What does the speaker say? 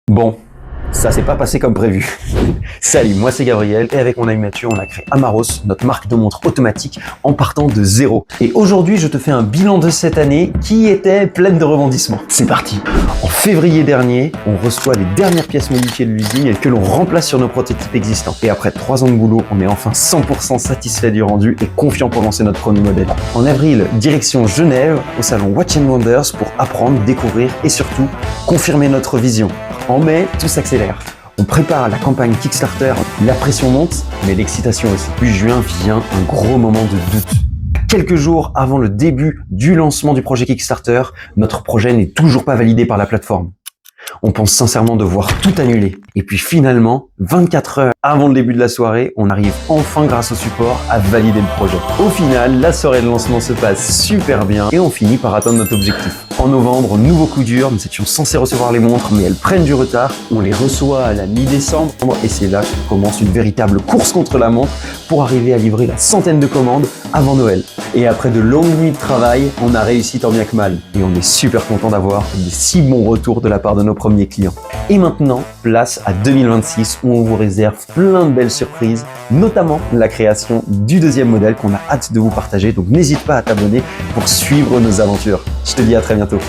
Bon, ça s'est pas passé comme prévu. Salut, moi c'est Gabriel et avec mon ami Mathieu, on a créé Amaros, notre marque de montres automatique en partant de zéro. Et aujourd'hui, je te fais un bilan de cette année qui était pleine de rebondissements. C'est parti. En février dernier, on reçoit les dernières pièces modifiées de l'usine et que l'on remplace sur nos prototypes existants. Et après 3 ans de boulot, on est enfin 100% satisfait du rendu et confiant pour lancer notre premier modèle. En avril, direction Genève, au salon Watch & Wonders pour apprendre, découvrir et surtout confirmer notre vision. En mai, tout s'accélère. On prépare la campagne Kickstarter, la pression monte, mais l'excitation aussi. Puis juin vient un gros moment de doute. Quelques jours avant le début du lancement du projet Kickstarter, notre projet n'est toujours pas validé par la plateforme. On pense sincèrement devoir tout annuler. Et puis finalement, 24 heures avant le début de la soirée, on arrive enfin grâce au support à valider le projet. Au final, la soirée de lancement se passe super bien et on finit par atteindre notre objectif. En novembre, nouveau coup dur, nous étions censés recevoir les montres, mais elles prennent du retard. On les reçoit à la mi-décembre et c'est là que commence une véritable course contre la montre pour arriver à livrer la centaine de commandes avant Noël. Et après de longues nuits de travail, on a réussi tant bien que mal. Et on est super content d'avoir des si bons retours de la part de nos premiers clients. Et maintenant, place à 2026 où on vous réserve plein de belles surprises, notamment la création du deuxième modèle qu'on a hâte de vous partager. Donc n'hésite pas à t'abonner pour suivre nos aventures. Je te dis à très bientôt.